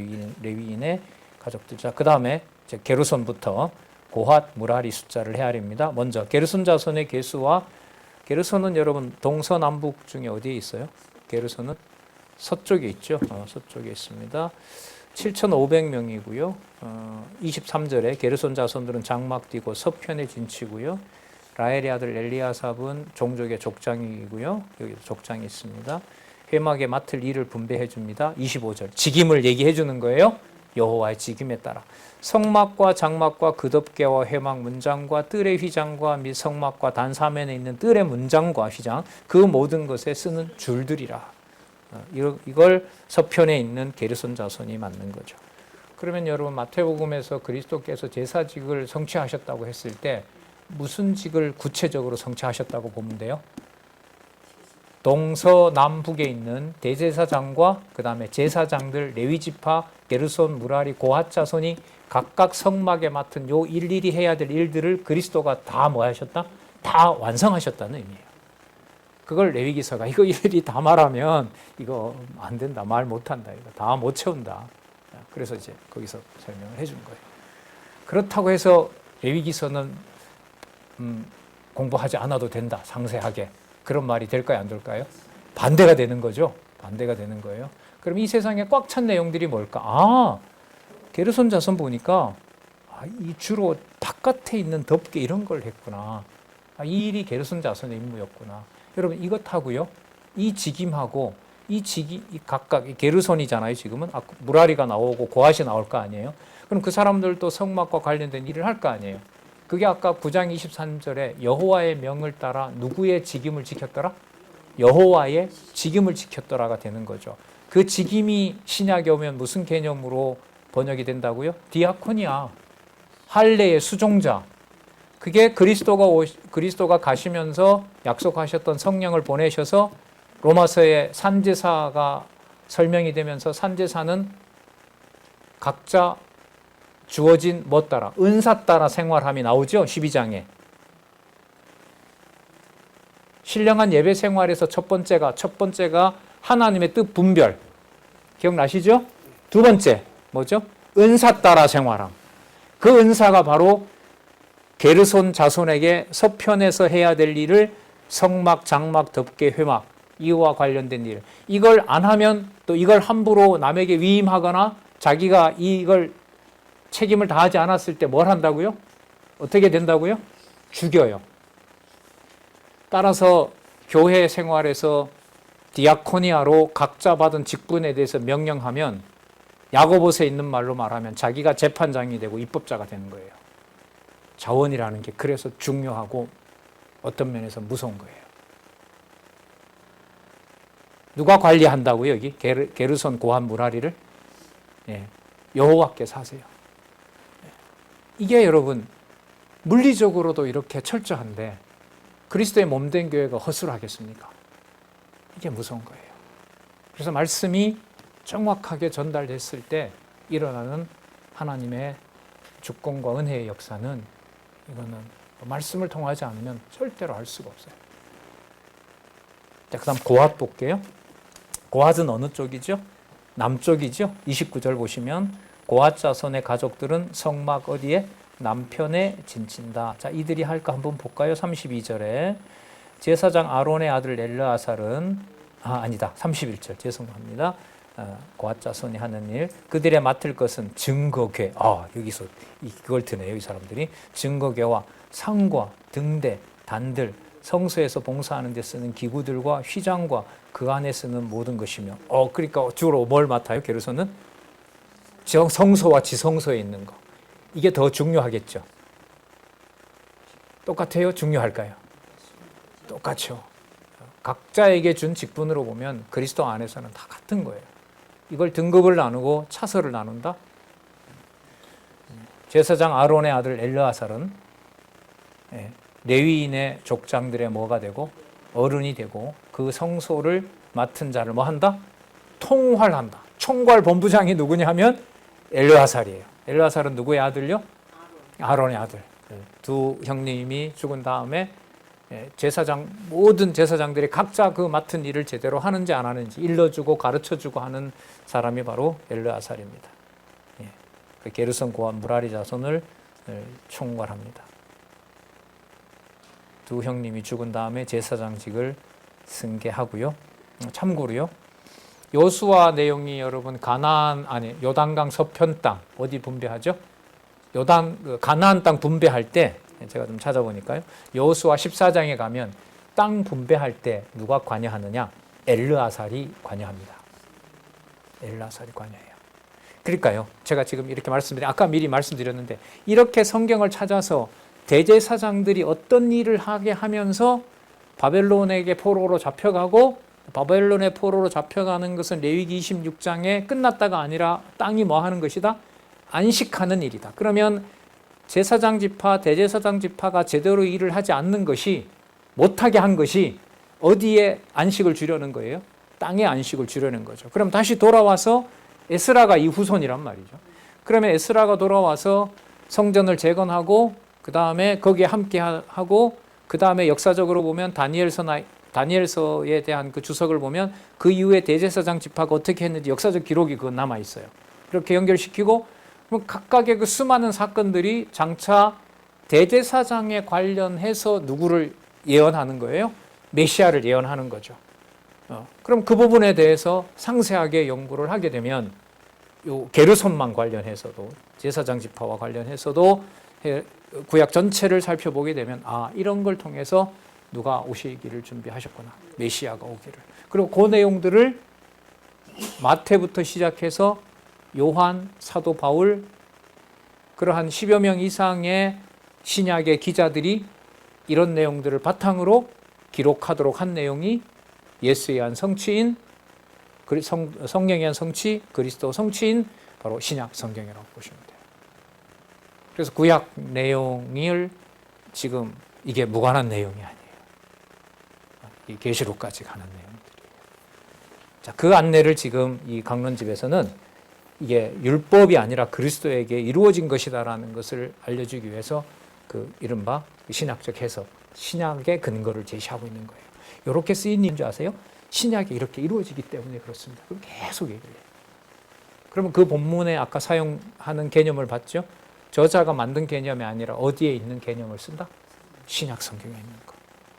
S1: 레위인의 가족들. 자, 그 다음에 게르손부터 고핫, 무라리 숫자를 헤아립니다. 먼저 게르손 자손의 계수와 게르손은 여러분 동서남북 중에 어디에 있어요? 게르손은 서쪽에 있죠. 서쪽에 있습니다. 7,500명이고요. 23절에 게르손 자손들은 장막 뛰고 서편에 진치고요. 라헬의 아들 엘리아삽은 종족의 족장이고요. 여기 족장이 있습니다. 회막에 맡을 일을 분배해 줍니다. 25절 직임을 얘기해 주는 거예요. 여호와의 직임에 따라 성막과 장막과 그 덮개와 회막 문장과 뜰의 휘장과 및 성막과 단사면에 있는 뜰의 문장과 휘장 그 모든 것에 쓰는 줄들이라. 이걸 서편에 있는 게르손 자손이 맡는 거죠. 그러면 여러분 마태복음에서 그리스도께서 제사직을 성취하셨다고 했을 때 무슨 직을 구체적으로 성취하셨다고 보면 돼요? 동서남북에 있는 대제사장과 그 다음에 제사장들 레위지파 게르손, 무라리, 고핫 자손이 각각 성막에 맡은 요 일일이 해야 될 일들을 그리스도가 다 뭐 하셨다? 다 완성하셨다는 의미예요. 그걸 레위기서가 이거 일일이 다 말하면 이거 안 된다, 말 못한다, 이거 다 못 채운다. 그래서 이제 거기서 설명을 해준 거예요. 그렇다고 해서 레위기서는 공부하지 않아도 된다, 상세하게. 그런 말이 될까요, 안 될까요? 반대가 되는 거죠. 반대가 되는 거예요. 그럼 이 세상에 꽉 찬 내용들이 뭘까? 게르손 자손 보니까 이 주로 바깥에 있는 덮개 이런 걸 했구나. 이 일이 게르손 자손의 임무였구나. 여러분 이것하고요, 이 직임하고 이 각각 게르손이잖아요. 지금은 무라리가 나오고 고핫이 나올 거 아니에요. 그럼 그 사람들도 성막과 관련된 일을 할 거 아니에요. 그게 아까 9장 23절에 여호와의 명을 따라 누구의 직임을 지켰더라? 여호와의 직임을 지켰더라가 되는 거죠. 그 직임이 신약에 오면 무슨 개념으로 번역이 된다고요? 디아코니아, 할례의 수종자. 그게 그리스도가 가시면서 약속하셨던 성령을 보내셔서 로마서의 산제사가 설명이 되면서 산제사는 각자 주어진 뭐 따라? 은사 따라 생활함이 나오죠. 12장에. 신령한 예배 생활에서 첫 번째가 하나님의 뜻 분별. 기억나시죠? 두 번째 뭐죠? 은사 따라 생활함. 그 은사가 바로 게르손 자손에게 서편에서 해야 될 일을 성막, 장막, 덮개, 회막 이와 관련된 일. 이걸 안 하면 또 이걸 함부로 남에게 위임하거나 자기가 이걸 책임을 다하지 않았을 때 뭘 한다고요? 어떻게 된다고요? 죽여요. 따라서 교회 생활에서 디아코니아로 각자 받은 직분에 대해서 명령하면 야고보서에 있는 말로 말하면 자기가 재판장이 되고 입법자가 되는 거예요. 자원이라는 게 그래서 중요하고 어떤 면에서 무서운 거예요. 누가 관리한다고요? 여기 게르손, 고핫, 무라리를? 여호와께서 하세요. 이게 여러분 물리적으로도 이렇게 철저한데 그리스도의 몸된 교회가 허술하겠습니까? 이게 무서운 거예요. 그래서 말씀이 정확하게 전달됐을 때 일어나는 하나님의 주권과 은혜의 역사는 이거는 말씀을 통하지 않으면 절대로 알 수가 없어요. 자, 그 다음 고앗 볼게요. 고앗은 어느 쪽이죠? 남쪽이죠. 29절 보시면 고앗 자손의 가족들은 성막 어디에? 남편에 진친다. 자, 이들이 할까 한번 볼까요? 32절에 제사장 아론의 아들 엘르아살은 아니다. 31절 죄송합니다. 고앗 자손이 하는 일, 그들의 맡을 것은 증거궤. 여기서 이걸 드네요, 이 사람들이. 증거궤와 상과 등대, 단들, 성소에서 봉사하는 데 쓰는 기구들과 휘장과 그 안에 쓰는 모든 것이며. 그러니까 주로 뭘 맡아요? 게르손은 성소와 지성소에 있는 거. 이게 더 중요하겠죠. 똑같아요? 중요할까요? 똑같죠. 각자에게 준 직분으로 보면 그리스도 안에서는 다 같은 거예요. 이걸 등급을 나누고 차서를 나눈다. 제사장 아론의 아들 엘르아살은 레위인의 족장들의 뭐가 되고 어른이 되고 그 성소를 맡은 자를 뭐 한다? 통활한다. 총괄 본부장이 누구냐 하면 엘르아살이에요. 엘르아살은 누구의 아들요? 아론의 아들. 두 형님이 죽은 다음에 모든 제사장들이 각자 그 맡은 일을 제대로 하는지 안 하는지 일러주고 가르쳐주고 하는 사람이 바로 엘르아살입니다. 게르손 고앗 무라리 자손을 총괄합니다. 두 형님이 죽은 다음에 제사장직을 승계하고요. 참고로요. 여수와 내용이 여러분 요단강 서편 땅 어디 분배하죠? 가나안 땅 분배할 때 제가 좀 찾아보니까요. 여호수아 14장에 가면 땅 분배할 때 누가 관여하느냐? 엘르아살이 관여합니다. 엘르아살이 관여해요. 그러니까요. 제가 지금 이렇게 아까 미리 말씀드렸는데 이렇게 성경을 찾아서 대제사장들이 어떤 일을 하게 하면서 바벨론에게 포로로 잡혀가고 바벨론의 포로로 잡혀가는 것은 레위기 26장에 끝났다가 아니라 땅이 뭐 하는 것이다? 안식하는 일이다. 그러면 제사장 지파, 대제사장 지파가 제대로 일을 하지 않는 것이 못하게 한 것이 어디에 안식을 주려는 거예요? 땅에 안식을 주려는 거죠. 그럼 다시 돌아와서 에스라가 이 후손이란 말이죠. 그러면 에스라가 돌아와서 성전을 재건하고 그 다음에 거기에 함께 하고 그 다음에 역사적으로 보면 다니엘서에 대한 그 주석을 보면 그 이후에 대제사장 지파가 어떻게 했는지 역사적 기록이 그거 남아 있어요. 이렇게 연결시키고 각각의 그 수많은 사건들이 장차 대제사장에 관련해서 누구를 예언하는 거예요? 메시아를 예언하는 거죠. 그럼 그 부분에 대해서 상세하게 연구를 하게 되면 요 게르손만 관련해서도 제사장 지파와 관련해서도 구약 전체를 살펴보게 되면 이런 걸 통해서 누가 오시기를 준비하셨구나. 메시아가 오기를. 그리고 그 내용들을 마태부터 시작해서 요한, 사도 바울, 그러한 10여 명 이상의 신약의 기자들이 이런 내용들을 바탕으로 기록하도록 한 내용이 예수에 의한 성취인, 성령에 의한 성취, 그리스도 성취인 바로 신약 성경이라고 보시면 돼요. 그래서 구약 내용을 지금 이게 무관한 내용이 아니에요. 이 계시록까지 가는 내용들이에요. 자, 그 안내를 지금 이 강론집에서는 이게 율법이 아니라 그리스도에게 이루어진 것이다라는 것을 알려주기 위해서 그 이른바 신학적 해석, 신약의 근거를 제시하고 있는 거예요. 이렇게 쓰인 줄 아세요? 신약이 이렇게 이루어지기 때문에 그렇습니다. 그럼 계속 얘기를 해요. 그러면 그 본문에 아까 사용하는 개념을 봤죠? 저자가 만든 개념이 아니라 어디에 있는 개념을 쓴다? 신약 성경에 있는 거.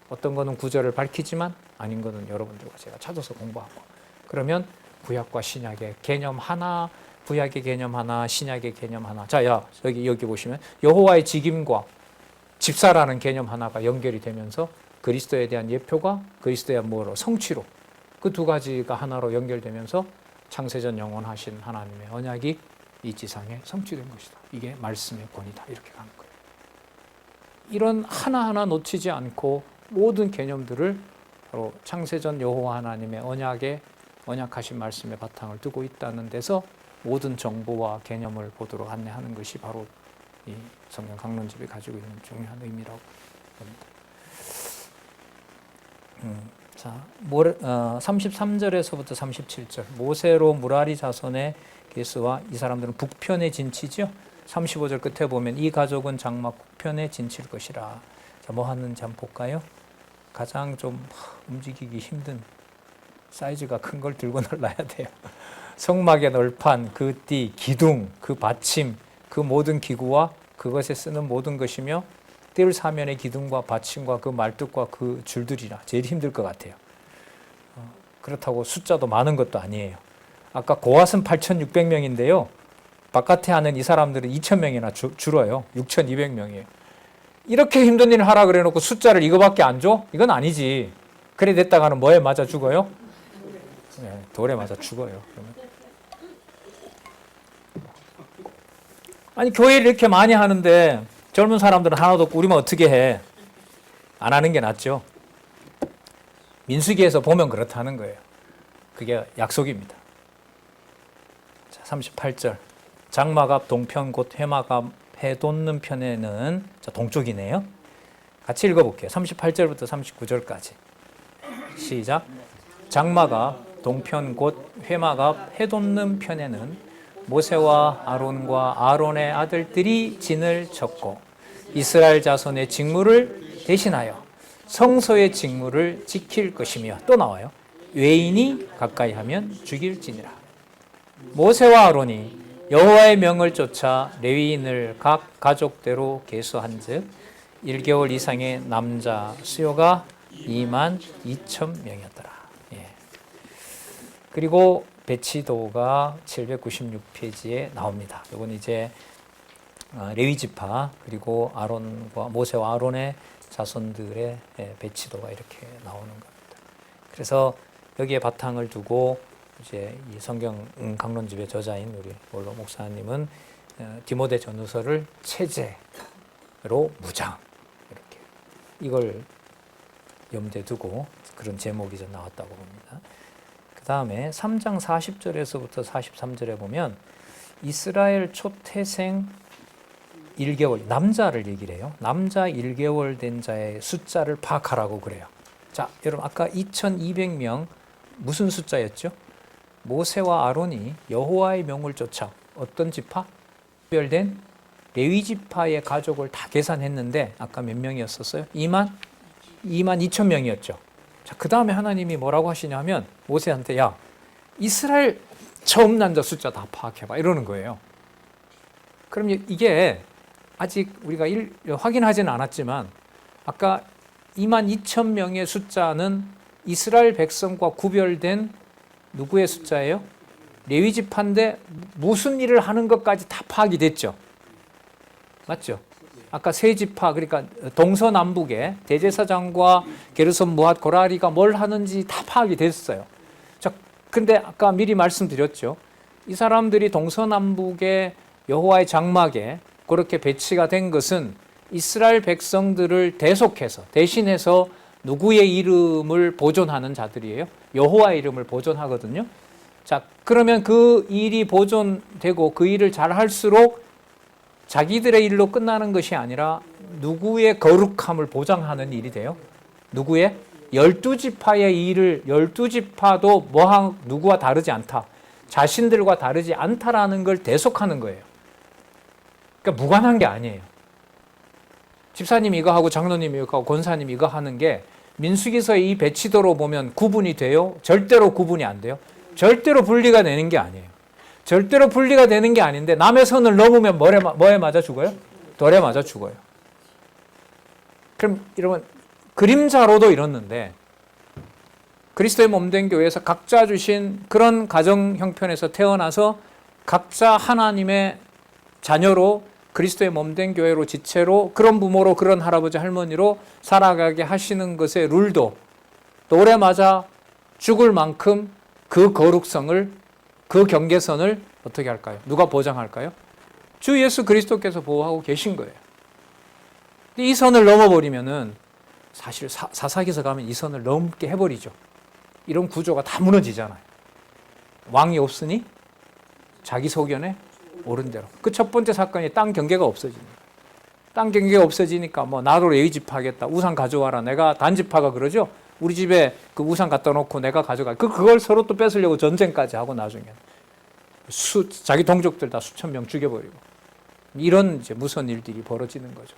S1: 어떤 거는 구절을 밝히지만 아닌 거는 여러분들과 제가 찾아서 공부하고. 그러면 구약과 신약의 개념 하나, 구약의 개념 하나, 신약의 개념 하나. 자, 여기 보시면 여호와의 직임과 집사라는 개념 하나가 연결이 되면서 그리스도에 대한 예표가 그리스도에 대한 뭐로 성취로 그 두 가지가 하나로 연결되면서 창세전 영원하신 하나님의 언약이 이 지상에 성취된 것이다. 이게 말씀의 권위다. 이렇게 가는 거예요. 이런 하나하나 놓치지 않고 모든 개념들을 바로 창세전 여호와 하나님의 언약하신 말씀의 바탕을 두고 있다는 데서 모든 정보와 개념을 보도록 안내하는 것이 바로 이 성경 강론집이 가지고 있는 중요한 의미라고 봅니다. 자, 33절에서부터 37절. 모세로 무라리 자손의 계수와 이 사람들은 북편에 진치죠. 35절 끝에 보면 이 가족은 장막 북편에 진칠 것이라. 자, 뭐 하는지 한번 볼까요? 가장 좀 움직이기 힘든 사이즈가 큰 걸 들고 날라야 돼요. 성막의 널판, 그 띠, 기둥, 그 받침, 그 모든 기구와 그것에 쓰는 모든 것이며 뜰 사면의 기둥과 받침과 그 말뚝과 그 줄들이라 제일 힘들 것 같아요. 그렇다고 숫자도 많은 것도 아니에요. 아까 고앗은 8,600명인데요. 바깥에 하는 이 사람들은 2,000명이나 줄어요. 6,200명이에요. 이렇게 힘든 일을 하라 그래 놓고 숫자를 이거밖에 안 줘? 이건 아니지. 그래 됐다가는 뭐에 맞아 죽어요? 네, 돌에 맞아 죽어요. 그러면. 아니 교회를 이렇게 많이 하는데 젊은 사람들은 하나도 없고 우리만 어떻게 해? 안 하는 게 낫죠. 민수기에서 보면 그렇다는 거예요. 그게 약속입니다. 자, 38절. 장막 앞 동편 곧 회막 앞 해 돋는 편에는 자, 동쪽이네요. 같이 읽어볼게요. 38절부터 39절까지. 시작. 장막 앞 동편 곧 회막 앞 해 돋는 편에는 모세와 아론과 아론의 아들들이 진을 쳤고 이스라엘 자손의 직무를 대신하여 성소의 직무를 지킬 것이며 또 나와요. 외인이 가까이 하면 죽일지니라. 모세와 아론이 여호와의 명을 쫓아 레위인을 각 가족대로 계수한즉 1개월 이상의 남자 수요가 22,000명이었더라. 예. 그리고 배치도가 796페이지에 나옵니다. 이건 이제 레위 지파 그리고 아론과 모세와 아론의 자손들의 배치도가 이렇게 나오는 겁니다. 그래서 여기에 바탕을 두고 이제 이 성경 강론집의 저자인 우리 원로 목사님은 디모데 전후서를 체제로 무장 이렇게 이걸 염두에 두고 그런 제목이 좀 나왔다고 봅니다. 그 다음에 3장 40절에서부터 43절에 보면 이스라엘 초태생 1개월, 남자를 얘기를 해요. 남자 1개월 된 자의 숫자를 파악하라고 그래요. 자, 여러분 아까 2,200명 무슨 숫자였죠? 모세와 아론이 여호와의 명을 쫓아 어떤 지파? 특별된 레위 지파의 가족을 다 계산했는데 아까 몇 명이었었어요? 22,000명이었죠. 자, 그 다음에 하나님이 뭐라고 하시냐면 모세한테 야, 이스라엘 처음 난 자 숫자 다 파악해봐 이러는 거예요. 그럼 이게 아직 우리가 확인하지는 않았지만 아까 22,000명의 숫자는 이스라엘 백성과 구별된 누구의 숫자예요? 레위 지파인데 무슨 일을 하는 것까지 다 파악이 됐죠. 맞죠? 아까 세 지파 그러니까 동서남북에 대제사장과 게르손 무핫 고라리가 뭘 하는지 다 파악이 됐어요. 자, 근데 아까 미리 말씀드렸죠. 이 사람들이 동서남북의 여호와의 장막에 그렇게 배치가 된 것은 이스라엘 백성들을 대신해서 누구의 이름을 보존하는 자들이에요? 여호와의 이름을 보존하거든요. 자, 그러면 그 일이 보존되고 그 일을 잘 할수록 자기들의 일로 끝나는 것이 아니라 누구의 거룩함을 보장하는 일이 돼요? 누구의? 12지파의 일을 12지파도 누구와 다르지 않다. 자신들과 다르지 않다라는 걸 대속하는 거예요. 그러니까 무관한 게 아니에요. 집사님이 이거 하고 장로님이 이거 하고 권사님이 이거 하는 게 민수기서의 이 배치도로 보면 구분이 돼요? 절대로 구분이 안 돼요. 절대로 분리가 되는 게 아니에요. 절대로 분리가 되는 게 아닌데 남의 선을 넘으면 뭐에 맞아 죽어요? 돌에 맞아 죽어요. 그럼 여러분 그림자로도 이렇는데 그리스도의 몸된 교회에서 각자 주신 그런 가정 형편에서 태어나서 각자 하나님의 자녀로 그리스도의 몸된 교회로 지체로 그런 부모로 그런 할아버지 할머니로 살아가게 하시는 것의 룰도 돌에 맞아 죽을 만큼 그 거룩성을 그 경계선을 어떻게 할까요? 누가 보장할까요? 주 예수 그리스도께서 보호하고 계신 거예요. 이 선을 넘어버리면은 사실 사사기서 가면 이 선을 넘게 해버리죠. 이런 구조가 다 무너지잖아요. 왕이 없으니 자기 소견에 옳은 대로. 그 첫 번째 사건이 땅 경계가 없어집니다. 땅 경계가 없어지니까 뭐 나도 레위 지파 하겠다. 우상 가져와라. 내가 단지파가 그러죠. 우리 집에 그 우산 갖다 놓고 내가 가져가. 그걸 서로 또 뺏으려고 전쟁까지 하고 나중에 자기 동족들 다 수천 명 죽여버리고 이런 이제 무서운 일들이 벌어지는 거죠.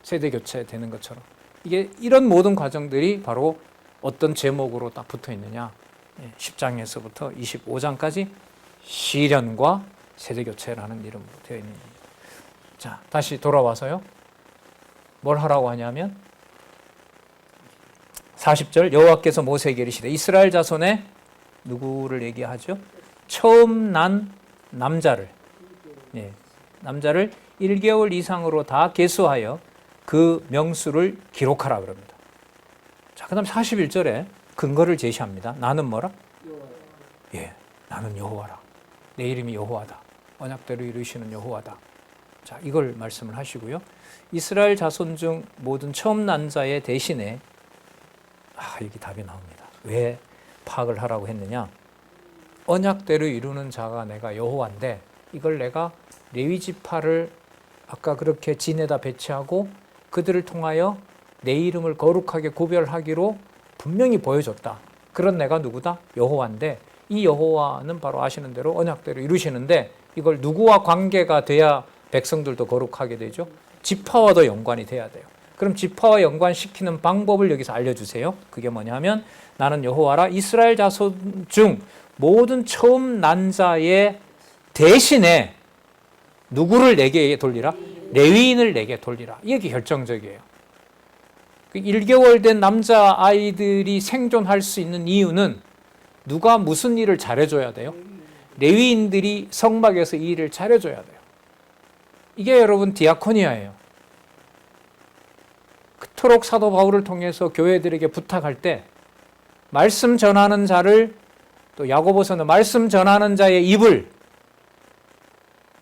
S1: 세대 교체 되는 것처럼. 이게 이런 모든 과정들이 바로 어떤 제목으로 딱 붙어 있느냐. 10장에서부터 25장까지 시련과 세대 교체라는 이름으로 되어 있는 겁니다. 자, 다시 돌아와서요. 뭘 하라고 하냐면 40절 여호와께서 모세에게 이르시되 이스라엘 자손의 누구를 얘기하죠? 처음 난 남자를 남자를 1개월 이상으로 다 계수하여 그 명수를 기록하라 그럽니다. 자, 그다음 41절에 근거를 제시합니다. 나는 뭐라? 나는 여호와라. 내 이름이 여호와다. 언약대로 이루시는 여호와다. 자, 이걸 말씀을 하시고요. 이스라엘 자손 중 모든 처음 난 자의 대신에 여기 답이 나옵니다. 왜 파악을 하라고 했느냐? 언약대로 이루는 자가 내가 여호와인데 이걸 내가 레위 지파를 아까 그렇게 진에다 배치하고 그들을 통하여 내 이름을 거룩하게 구별하기로 분명히 보여줬다. 그런 내가 누구다? 여호와인데 이 여호와는 바로 아시는 대로 언약대로 이루시는데 이걸 누구와 관계가 돼야 백성들도 거룩하게 되죠? 지파와도 연관이 돼야 돼요. 그럼 지파와 연관시키는 방법을 여기서 알려주세요. 그게 뭐냐면 나는 여호와라. 이스라엘 자손 중 모든 처음 난 자의 대신에 누구를 내게 돌리라? 레위인을 내게 돌리라. 이게 결정적이에요. 1개월 된 남자아이들이 생존할 수 있는 이유는 누가 무슨 일을 잘해줘야 돼요? 레위인들이 성막에서 이 일을 잘해줘야 돼요. 이게 여러분 디아코니아예요. 그토록 사도 바울을 통해서 교회들에게 부탁할 때 말씀 전하는 자를 또 야고보서는 말씀 전하는 자의 입을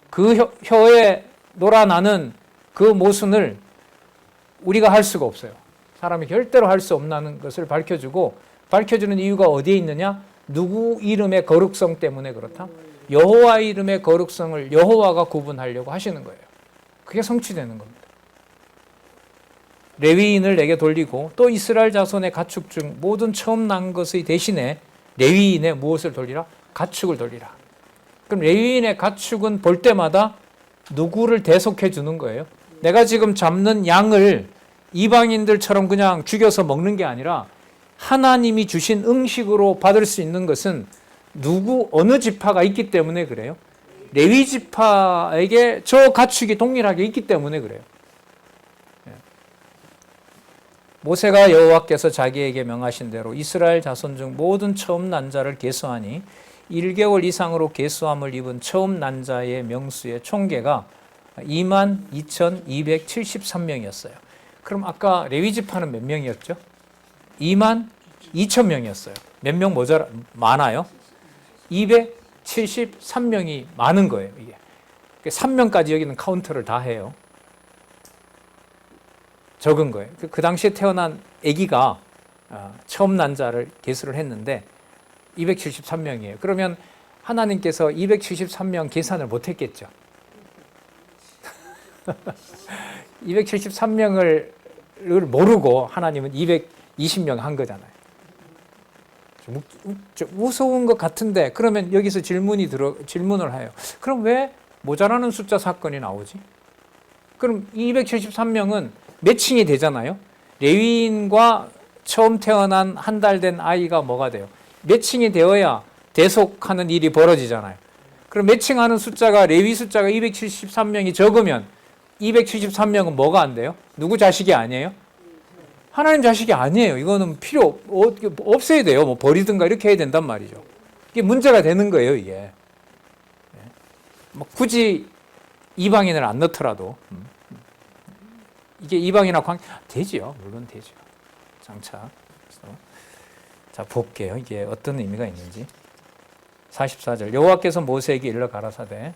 S1: 그 혀에 놀아나는 그 모순을 우리가 할 수가 없어요. 사람이 절대로 할 수 없는 것을 밝혀주고 밝혀주는 이유가 어디에 있느냐? 누구 이름의 거룩성 때문에 그렇다? 여호와 이름의 거룩성을 여호와가 구분하려고 하시는 거예요. 그게 성취되는 겁니다. 레위인을 내게 돌리고 또 이스라엘 자손의 가축 중 모든 처음 난 것의 대신에 레위인의 무엇을 돌리라? 가축을 돌리라. 그럼 레위인의 가축은 볼 때마다 누구를 대속해 주는 거예요? 내가 지금 잡는 양을 이방인들처럼 그냥 죽여서 먹는 게 아니라 하나님이 주신 음식으로 받을 수 있는 것은 어느 지파가 있기 때문에 그래요. 레위 지파에게 저 가축이 동일하게 있기 때문에 그래요. 모세가 여호와께서 자기에게 명하신 대로 이스라엘 자손 중 모든 처음 난 자를 계수하니 1개월 이상으로 계수함을 입은 처음 난 자의 명수의 총계가 22,273명이었어요. 그럼 아까 레위 지파는 몇 명이었죠? 22,000명이었어요. 몇 명 많아요? 273명이 많은 거예요. 이게 3명까지 여기는 카운트를 다 해요. 적은 거예요. 그 당시에 태어난 아기가 처음 난 자를 계수를 했는데 273명이에요. 그러면 하나님께서 273명 계산을 못했겠죠. 273명을 모르고 하나님은 220명 한 거잖아요. 좀 무서운 것 같은데 그러면 여기서 질문을 해요. 그럼 왜 모자라는 숫자 사건이 나오지? 그럼 273명은 매칭이 되잖아요. 레위인과 처음 태어난 한 달 된 아이가 뭐가 돼요? 매칭이 되어야 대속하는 일이 벌어지잖아요. 그럼 매칭하는 숫자가 레위 숫자가 273명이 적으면 273명은 뭐가 안 돼요? 누구 자식이 아니에요? 하나님 자식이 아니에요. 이거는 없애야 돼요. 뭐 버리든가 이렇게 해야 된단 말이죠. 이게 문제가 되는 거예요, 이게. 뭐 굳이 이방인을 안 넣더라도 이게 이방인하고 관계 되지요. 물론 되죠. 장차. 자, 볼게요. 이게 어떤 의미가 있는지. 44절. 여호와께서 모세에게 일러 가라사대.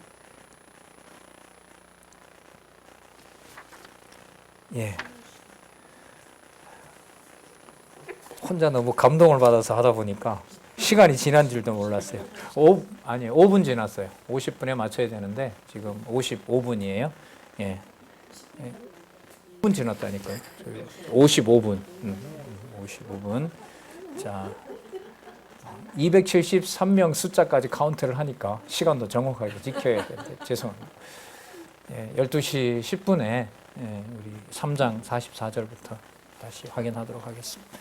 S1: 혼자 너무 감동을 받아서 하다 보니까 시간이 지난 줄도 몰랐어요. 5분 지났어요. 50분에 맞춰야 되는데 지금 55분이에요. 5분 지났다니까요. 55분. 55분. 자, 273명 숫자까지 카운트를 하니까 시간도 정확하게 지켜야 되는데 죄송합니다. 12시 10분에 우리 3장 44절부터 다시 확인하도록 하겠습니다.